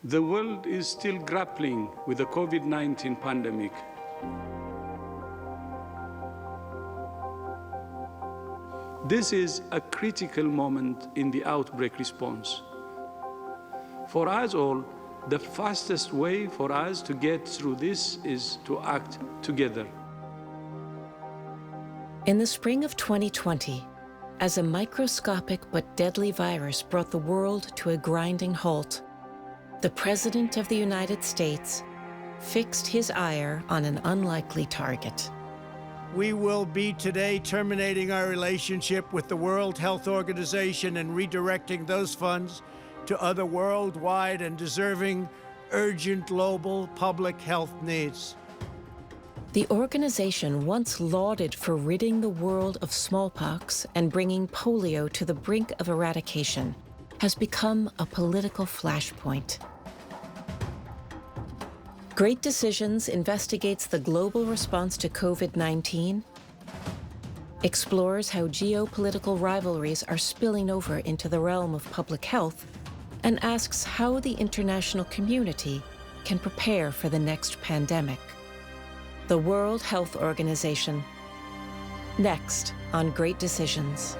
The world is still grappling with the COVID-19 pandemic. This is a critical moment in the outbreak response. For us all, the fastest way for us to get through this is to act together. In the spring of 2020, as a microscopic but deadly virus brought the world to a grinding halt, the President of the United States fixed his ire on an unlikely target. We will be today terminating our relationship with the World Health Organization and redirecting those funds to other worldwide and deserving urgent global public health needs. The organization, once lauded for ridding the world of smallpox and bringing polio to the brink of eradication, has become a political flashpoint. Great Decisions investigates the global response to COVID-19, explores how geopolitical rivalries are spilling over into the realm of public health, and asks how the international community can prepare for the next pandemic. The World Health Organization. Next on Great Decisions.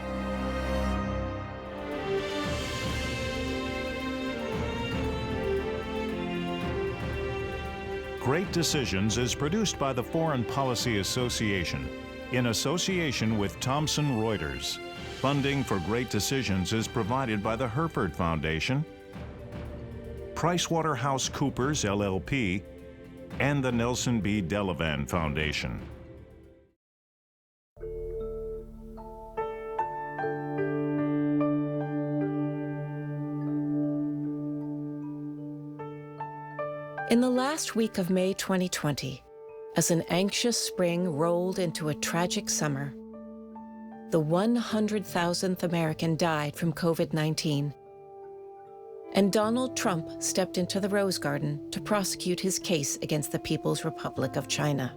Great Decisions is produced by the Foreign Policy Association in association with Thomson Reuters. Funding for Great Decisions is provided by the Herford Foundation, PricewaterhouseCoopers LLP, and the Nelson B. Delavan Foundation. In the last week of May 2020, as an anxious spring rolled into a tragic summer, the 100,000th American died from COVID-19, and Donald Trump stepped into the Rose Garden to prosecute his case against the People's Republic of China.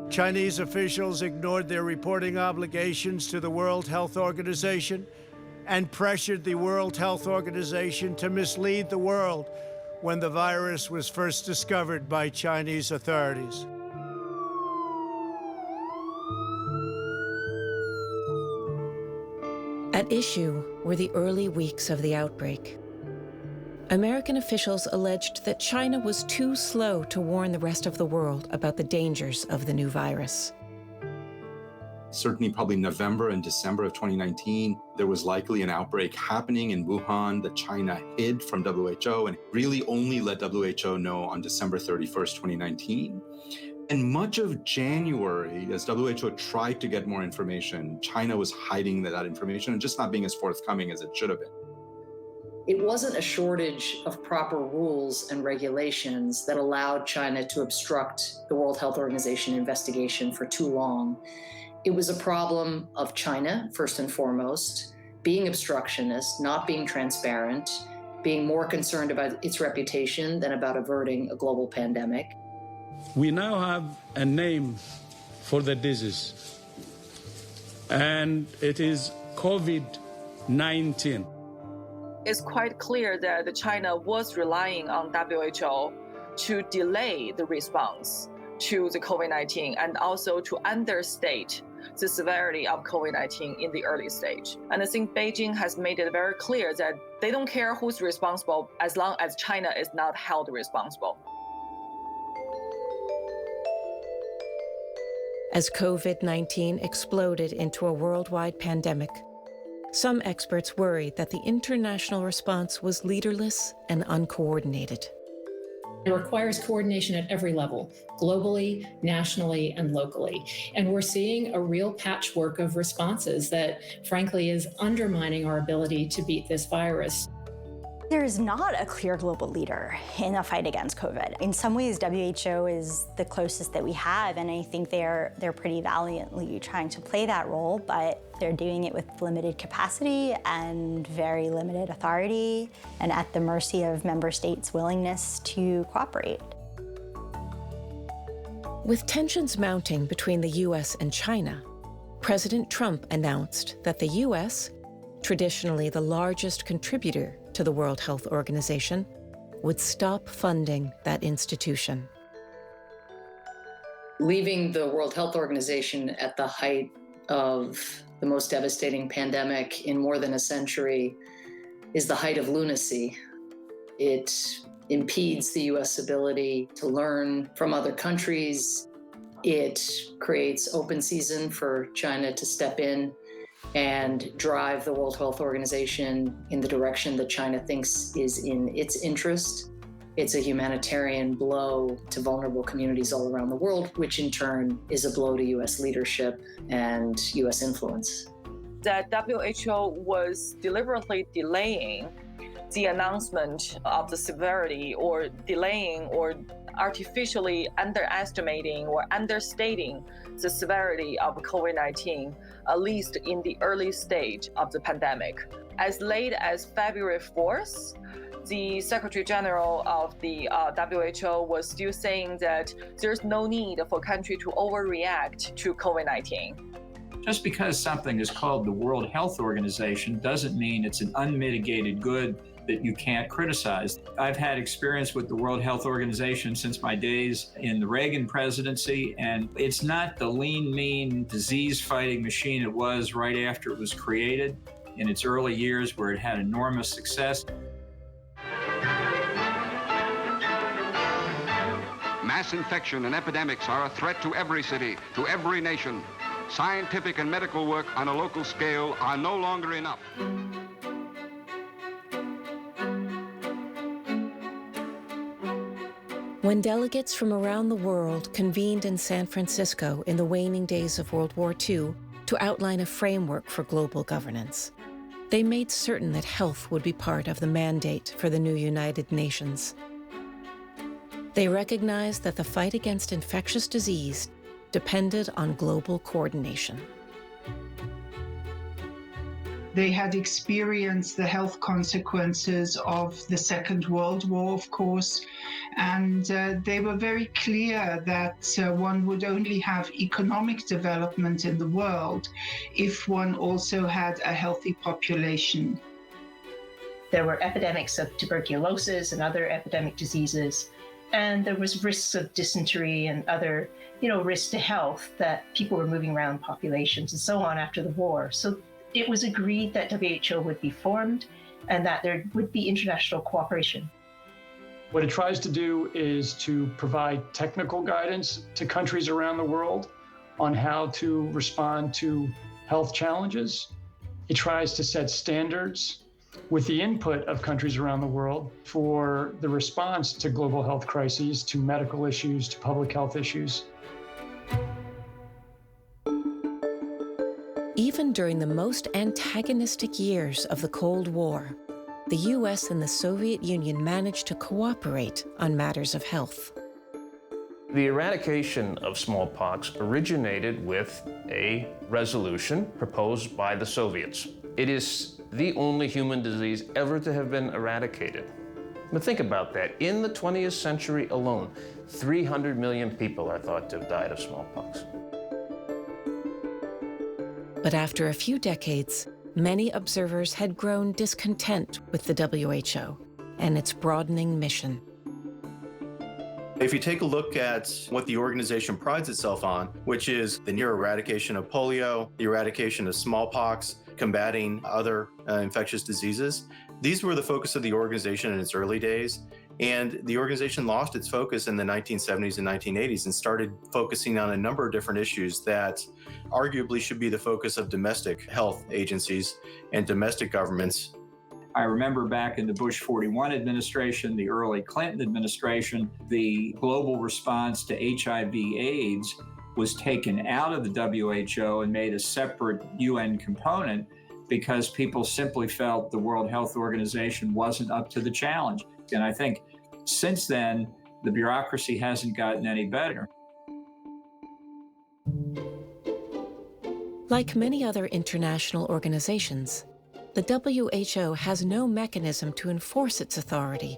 Chinese officials ignored their reporting obligations to the World Health Organization and pressured the World Health Organization to mislead the world when the virus was first discovered by Chinese authorities. At issue were the early weeks of the outbreak. American officials alleged that China was too slow to warn the rest of the world about the dangers of the new virus. Certainly probably November and December of 2019, there was likely an outbreak happening in Wuhan that China hid from WHO and really only let WHO know on December 31st, 2019. And much of January, as WHO tried to get more information, China was hiding that information and just not being as forthcoming as it should have been. It wasn't a shortage of proper rules and regulations that allowed China to obstruct the World Health Organization investigation for too long. It was a problem of China, first and foremost, being obstructionist, not being transparent, being more concerned about its reputation than about averting a global pandemic. We now have a name for the disease, and it is COVID-19. It's quite clear that China was relying on WHO to delay the response to the COVID-19 and also to understate the severity of COVID-19 in the early stage. And I think Beijing has made it very clear that they don't care who's responsible as long as China is not held responsible. As COVID-19 exploded into a worldwide pandemic, some experts worried that the international response was leaderless and uncoordinated. It requires coordination at every level, globally, nationally, and locally. And we're seeing a real patchwork of responses that, frankly, is undermining our ability to beat this virus. There's not a clear global leader in the fight against COVID. In some ways, WHO is the closest that we have, and I think they're pretty valiantly trying to play that role, but they're doing it with limited capacity and very limited authority, and at the mercy of member states' willingness to cooperate. With tensions mounting between the US and China, President Trump announced that the US, traditionally the largest contributor to the World Health Organization, would stop funding that institution. Leaving the World Health Organization at the height of the most devastating pandemic in more than a century is the height of lunacy. It impedes the US ability to learn from other countries. It creates open season for China to step in and drive the World Health Organization in the direction that China thinks is in its interest. It's a humanitarian blow to vulnerable communities all around the world, which in turn is a blow to US leadership and US influence. That WHO was deliberately delaying the announcement of the severity, or delaying or artificially underestimating or understating the severity of COVID-19, at least in the early stage of the pandemic. As late as February 4th, the Secretary General of the WHO was still saying that there's no need for a country to overreact to COVID-19. Just because something is called the World Health Organization doesn't mean it's an unmitigated good that you can't criticize. I've had experience with the World Health Organization since my days in the Reagan presidency, and it's not the lean, mean, disease-fighting machine it was right after it was created in its early years, where it had enormous success. Mass infection and epidemics are a threat to every city, to every nation. Scientific and medical work on a local scale are no longer enough. When delegates from around the world convened in San Francisco in the waning days of World War II to outline a framework for global governance, they made certain that health would be part of the mandate for the new United Nations. They recognized that the fight against infectious disease depended on global coordination. They had experienced the health consequences of the Second World War, of course, and they were very clear that one would only have economic development in the world if one also had a healthy population. There were epidemics of tuberculosis and other epidemic diseases, and there was risks of dysentery and other, risks to health that people were moving around populations and so on after the war. So it was agreed that WHO would be formed and that there would be international cooperation. What it tries to do is to provide technical guidance to countries around the world on how to respond to health challenges. It tries to set standards with the input of countries around the world for the response to global health crises, to medical issues, to public health issues. Even during the most antagonistic years of the Cold War, the US and the Soviet Union managed to cooperate on matters of health. The eradication of smallpox originated with a resolution proposed by the Soviets. It is the only human disease ever to have been eradicated. But think about that. In the 20th century alone, 300 million people are thought to have died of smallpox. But after a few decades, many observers had grown discontent with the WHO and its broadening mission. If you take a look at what the organization prides itself on, which is the near eradication of polio, the eradication of smallpox, combating other infectious diseases, these were the focus of the organization in its early days. And the organization lost its focus in the 1970s and 1980s and started focusing on a number of different issues that arguably should be the focus of domestic health agencies and domestic governments. I remember back in the Bush 41 administration, the early Clinton administration, the global response to HIV/AIDS was taken out of the WHO and made a separate UN component because people simply felt the World Health Organization wasn't up to the challenge. And I think since then, the bureaucracy hasn't gotten any better. Like many other international organizations, the WHO has no mechanism to enforce its authority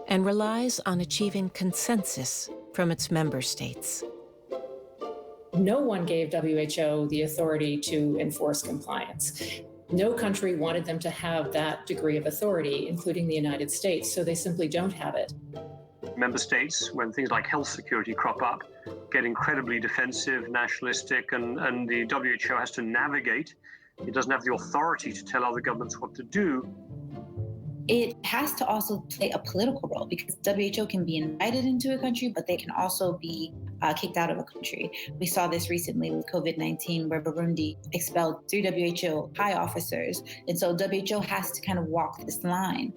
and relies on achieving consensus from its member states. No one gave WHO the authority to enforce compliance. No country wanted them to have that degree of authority, including the United States, so they simply don't have it. Member states, when things like health security crop up, get incredibly defensive, nationalistic, and the WHO has to navigate. It doesn't have the authority to tell other governments what to do. It has to also play a political role because WHO can be invited into a country, but they can also be kicked out of a country. We saw this recently with COVID-19, where Burundi expelled 3 WHO high officers. And so WHO has to kind of walk this line.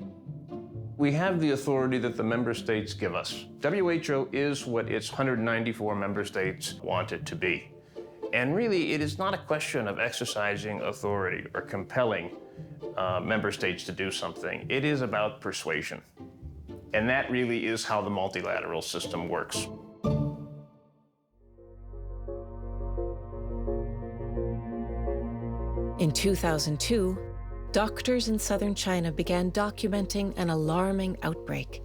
We have the authority that the member states give us. WHO is what its 194 member states want it to be. And really, it is not a question of exercising authority or compelling member states to do something. It is about persuasion. And that really is how the multilateral system works. In 2002, doctors in southern China began documenting an alarming outbreak.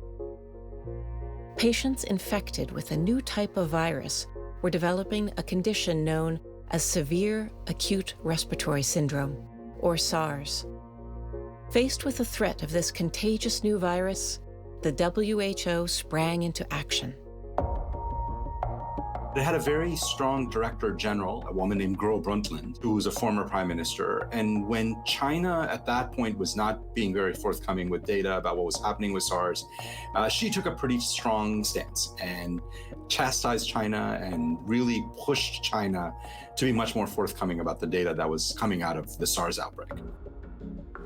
Patients infected with a new type of virus were developing a condition known as severe acute respiratory syndrome, or SARS. Faced with the threat of this contagious new virus, the WHO sprang into action. It had a very strong director general, a woman named Gro Brundtland, who was a former prime minister. And when China at that point was not being very forthcoming with data about what was happening with SARS, she took a pretty strong stance and chastised China and really pushed China to be much more forthcoming about the data that was coming out of the SARS outbreak.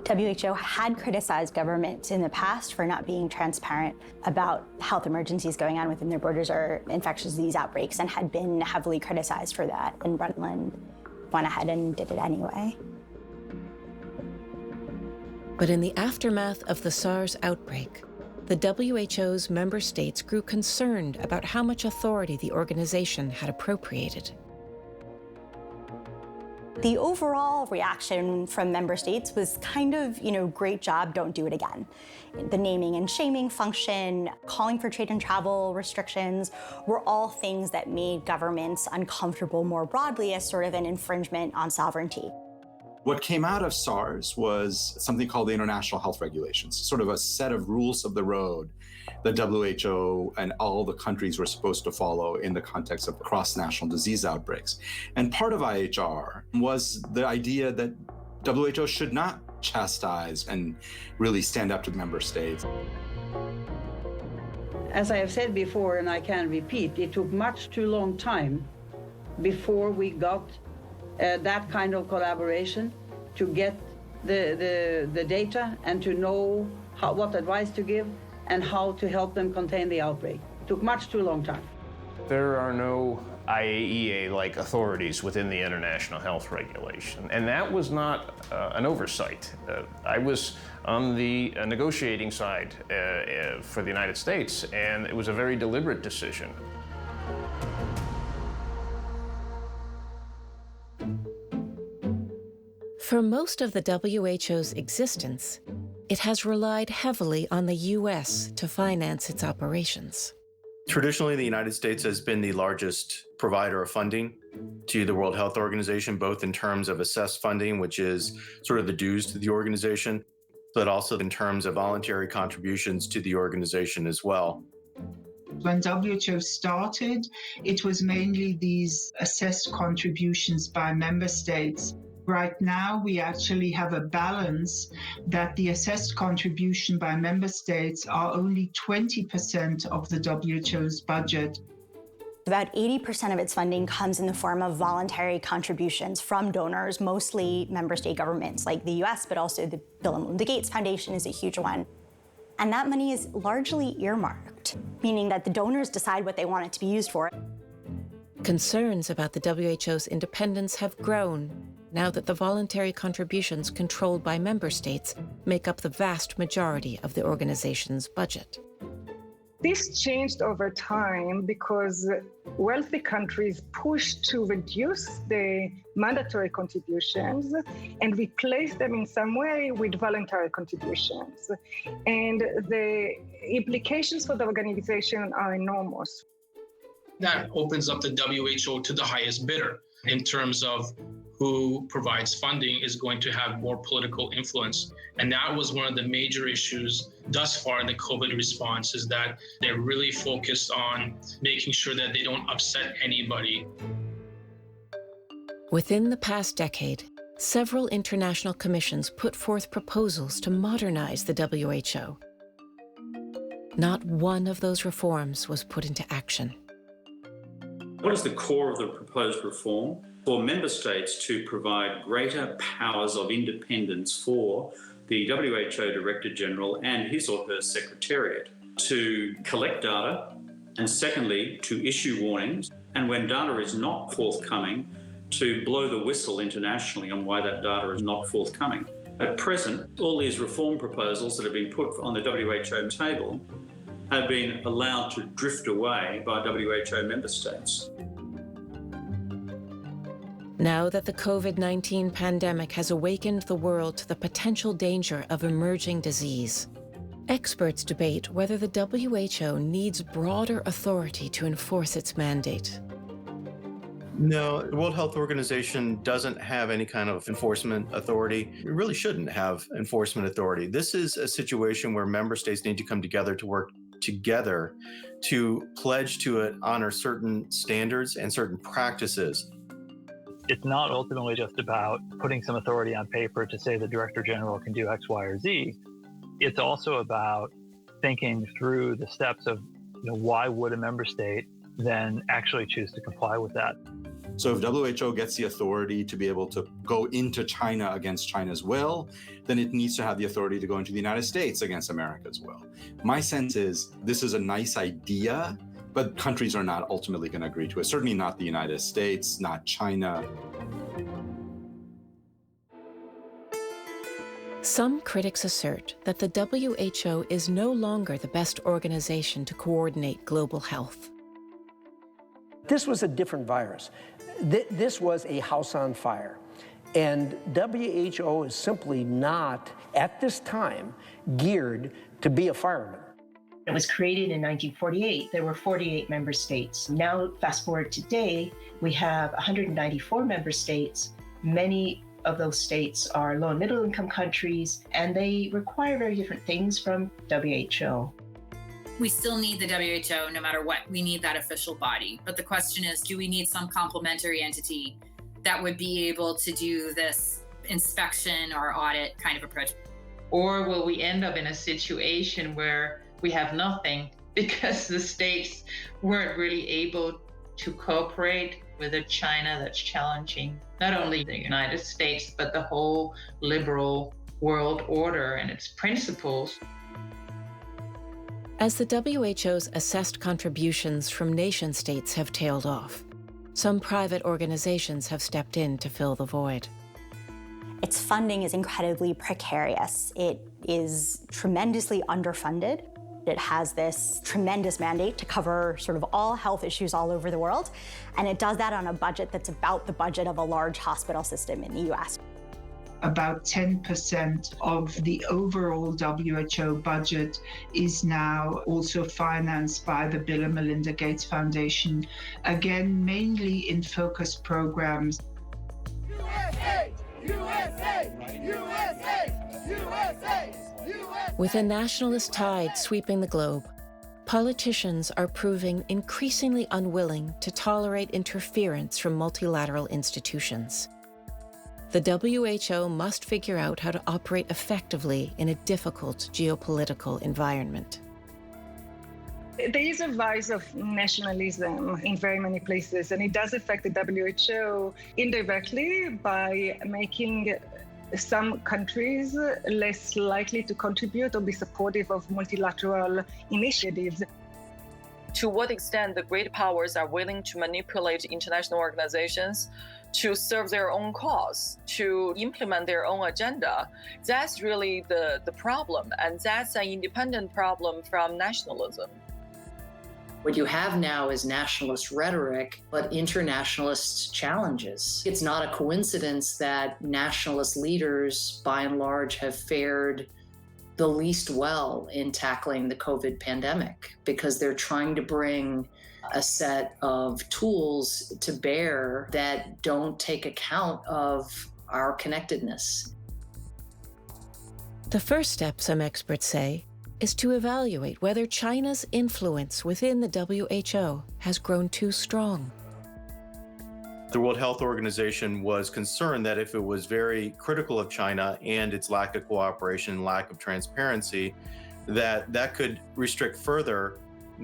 WHO had criticized governments in the past for not being transparent about health emergencies going on within their borders or infectious disease outbreaks, and had been heavily criticized for that. And Brundtland went ahead and did it anyway. But in the aftermath of the SARS outbreak, the WHO's member states grew concerned about how much authority the organization had appropriated. The overall reaction from member states was kind of, great job, don't do it again. The naming and shaming function, calling for trade and travel restrictions were all things that made governments uncomfortable more broadly as sort of an infringement on sovereignty. What came out of SARS was something called the International Health Regulations, sort of a set of rules of the road that WHO and all the countries were supposed to follow in the context of cross-national disease outbreaks. And part of IHR was the idea that WHO should not chastise and really stand up to the member states. As I have said before, and I can repeat, it took much too long time before we got that kind of collaboration to get the data and to know what advice to give and how to help them contain the outbreak. It took much too long time. There are no IAEA-like authorities within the International Health Regulation, and that was not an oversight. I was on the negotiating side for the United States, and it was a very deliberate decision. For most of the WHO's existence, it has relied heavily on the U.S. to finance its operations. Traditionally, the United States has been the largest provider of funding to the World Health Organization, both in terms of assessed funding, which is sort of the dues to the organization, but also in terms of voluntary contributions to the organization as well. When WHO started, it was mainly these assessed contributions by member states. Right now, we actually have a balance that the assessed contribution by member states are only 20% of the WHO's budget. About 80% of its funding comes in the form of voluntary contributions from donors, mostly member state governments like the US, but also the Bill and Melinda Gates Foundation is a huge one. And that money is largely earmarked, meaning that the donors decide what they want it to be used for. Concerns about the WHO's independence have grown now that the voluntary contributions controlled by member states make up the vast majority of the organization's budget. This changed over time because wealthy countries pushed to reduce the mandatory contributions and replace them in some way with voluntary contributions. And the implications for the organization are enormous. That opens up the WHO to the highest bidder in terms of who provides funding is going to have more political influence. And that was one of the major issues thus far in the COVID response, is that they're really focused on making sure that they don't upset anybody. Within the past decade, several international commissions put forth proposals to modernize the WHO. Not one of those reforms was put into action. What is the core of the proposed reform? For member states to provide greater powers of independence for the WHO Director General and his or her secretariat to collect data, and secondly, to issue warnings, and when data is not forthcoming, to blow the whistle internationally on why that data is not forthcoming. At present, all these reform proposals that have been put on the WHO table have been allowed to drift away by WHO member states. Now that the COVID-19 pandemic has awakened the world to the potential danger of emerging disease, experts debate whether the WHO needs broader authority to enforce its mandate. No, the World Health Organization doesn't have any kind of enforcement authority. It really shouldn't have enforcement authority. This is a situation where member states need to come together to work together to pledge to honor certain standards and certain practices. It's not ultimately just about putting some authority on paper to say the Director General can do X, Y, or Z. It's also about thinking through the steps of, why would a member state then actually choose to comply with that? So if WHO gets the authority to be able to go into China against China's will, then it needs to have the authority to go into the United States against America's will. My sense is this is a nice idea, but countries are not ultimately going to agree to it. Certainly not the United States, not China. Some critics assert that the WHO is no longer the best organization to coordinate global health. This was a different virus. This was a house on fire. And WHO is simply not, at this time, geared to be a fireman. It was created in 1948. There were 48 member states. Now, fast forward today, we have 194 member states. Many of those states are low and middle income countries, and they require very different things from WHO. We still need the WHO no matter what. We need that official body. But the question is, do we need some complementary entity that would be able to do this inspection or audit kind of approach? Or will we end up in a situation where we have nothing because the states weren't really able to cooperate with a China that's challenging not only the United States, but the whole liberal world order and its principles? As the WHO's assessed contributions from nation-states have tailed off, some private organizations have stepped in to fill the void. Its funding is incredibly precarious. It is tremendously underfunded. It has this tremendous mandate to cover sort of all health issues all over the world, and it does that on a budget that's about the budget of a large hospital system in the US. About 10% of the overall WHO budget is now also financed by the Bill and Melinda Gates Foundation, again, mainly in focus programs. USA! USA! USA! USA! With a nationalist tide sweeping the globe, politicians are proving increasingly unwilling to tolerate interference from multilateral institutions. The WHO must figure out how to operate effectively in a difficult geopolitical environment. There is a rise of nationalism in very many places, and it does affect the WHO indirectly by making some countries less likely to contribute or be supportive of multilateral initiatives. To what extent the great powers are willing to manipulate international organizations to serve their own cause, to implement their own agenda, that's really the problem. And that's an independent problem from nationalism. What you have now is nationalist rhetoric, but internationalist challenges. It's not a coincidence that nationalist leaders, by and large, have fared the least well in tackling the COVID pandemic because they're trying to bring a set of tools to bear that don't take account of our connectedness. The first step, some experts say, is to evaluate whether China's influence within the WHO has grown too strong. The World Health Organization was concerned that if it was very critical of China and its lack of cooperation, lack of transparency, that could restrict further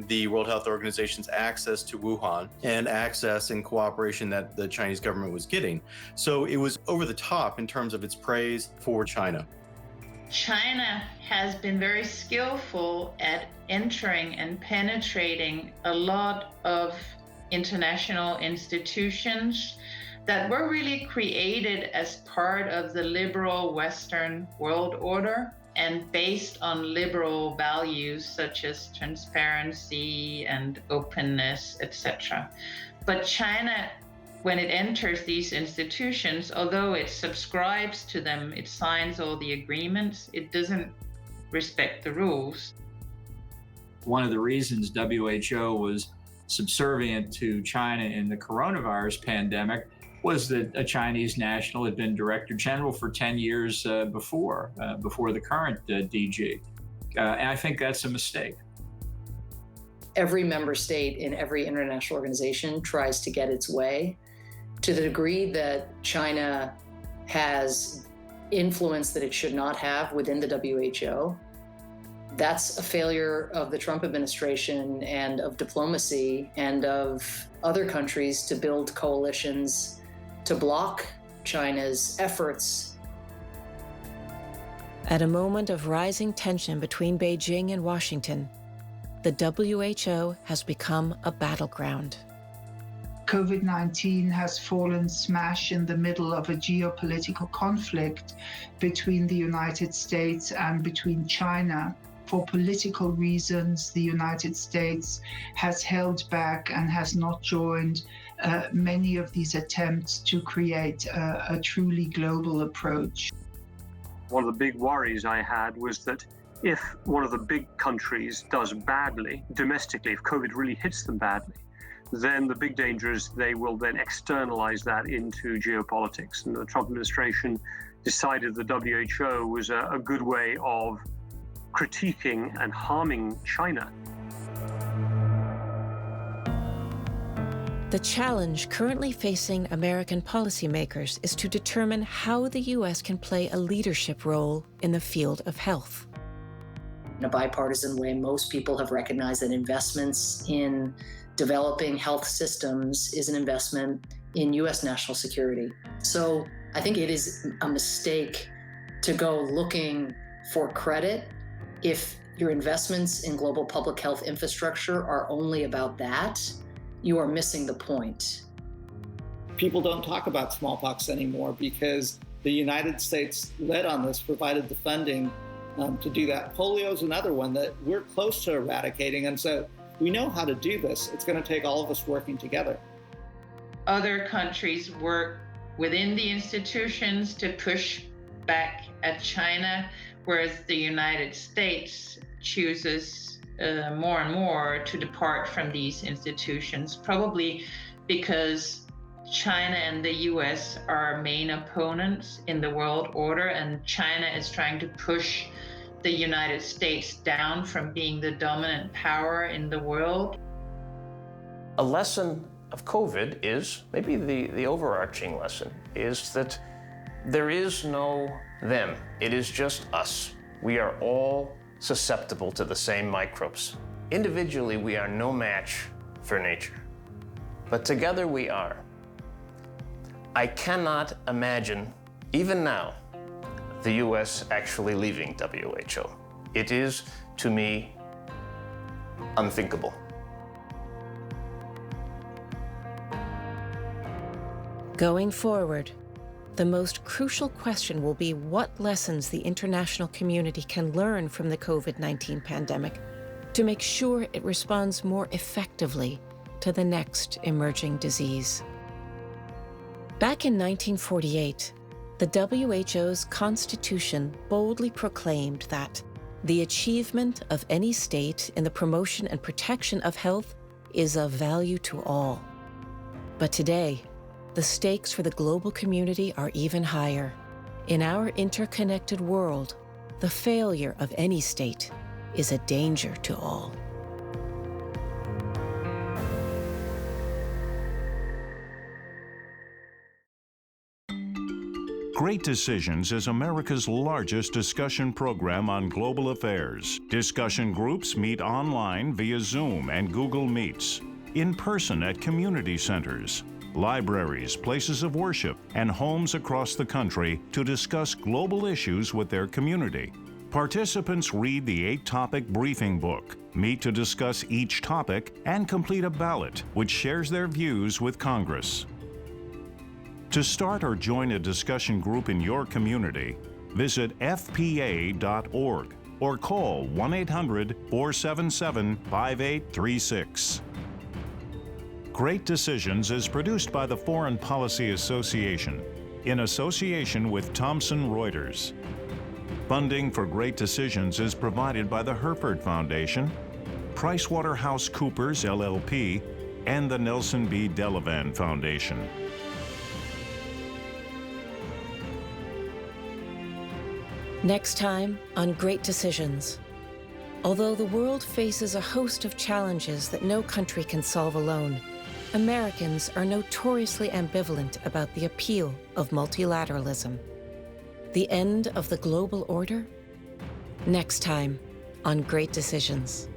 the World Health Organization's access to Wuhan and access and cooperation that the Chinese government was getting. So it was over the top in terms of its praise for China. China has been very skillful at entering and penetrating a lot of international institutions that were really created as part of the liberal Western world order and based on liberal values such as transparency and openness, etc. But China, when it enters these institutions, although it subscribes to them, it signs all the agreements, it doesn't respect the rules. One of the reasons WHO was subservient to China in the coronavirus pandemic was that a Chinese national had been Director General for 10 years before the current DG. And I think that's a mistake. Every member state in every international organization tries to get its way. To the degree that China has influence that it should not have within the WHO, that's a failure of the Trump administration and of diplomacy and of other countries to build coalitions to block China's efforts. At a moment of rising tension between Beijing and Washington, the WHO has become a battleground. COVID-19 has fallen smash in the middle of a geopolitical conflict between the United States and between China. For political reasons, the United States has held back and has not joined many of these attempts to create a truly global approach. One of the big worries I had was that if one of the big countries does badly domestically, if COVID really hits them badly, then the big danger is they will then externalize that into geopolitics. And the Trump administration decided the WHO was a good way of critiquing and harming China. The challenge currently facing American policymakers is to determine how the U.S. can play a leadership role in the field of health. In a bipartisan way, most people have recognized that investments in developing health systems is an investment in U.S. national security. So I think it is a mistake to go looking for credit if your investments in global public health infrastructure are only about that. You are missing the point. People don't talk about smallpox anymore because the United States led on this, provided the funding to do that. Polio is another one that we're close to eradicating, and so we know how to do this. It's going to take all of us working together. Other countries work within the institutions to push back at China, whereas the United States chooses more and more to depart from these institutions, probably because China and the US are main opponents in the world order, and China is trying to push the United States down from being the dominant power in the world. A lesson of COVID is, maybe the overarching lesson, is that there is no them. It is just us. We are all susceptible to the same microbes. Individually, we are no match for nature, but together we are. I cannot imagine, even now, the US actually leaving WHO. It is, to me, unthinkable. Going forward, the most crucial question will be what lessons the international community can learn from the COVID-19 pandemic to make sure it responds more effectively to the next emerging disease. Back in 1948, the WHO's constitution boldly proclaimed that The achievement of any state in the promotion and protection of health is of value to all. But today, the stakes for the global community are even higher. In our interconnected world, the failure of any state is a danger to all. Great Decisions is America's largest discussion program on global affairs. Discussion groups meet online via Zoom and Google Meets, in person at community centers, libraries, places of worship, and homes across the country to discuss global issues with their community. Participants read the 8-topic briefing book, meet to discuss each topic, and complete a ballot which shares their views with Congress. To start or join a discussion group in your community, visit fpa.org or call 1-800-477-5836. Great Decisions is produced by the Foreign Policy Association in association with Thomson Reuters. Funding for Great Decisions is provided by the Herford Foundation, PricewaterhouseCoopers LLP, and the Nelson B. Delavan Foundation. Next time on Great Decisions. Although the world faces a host of challenges that no country can solve alone, Americans are notoriously ambivalent about the appeal of multilateralism. The end of the global order? Next time on Great Decisions.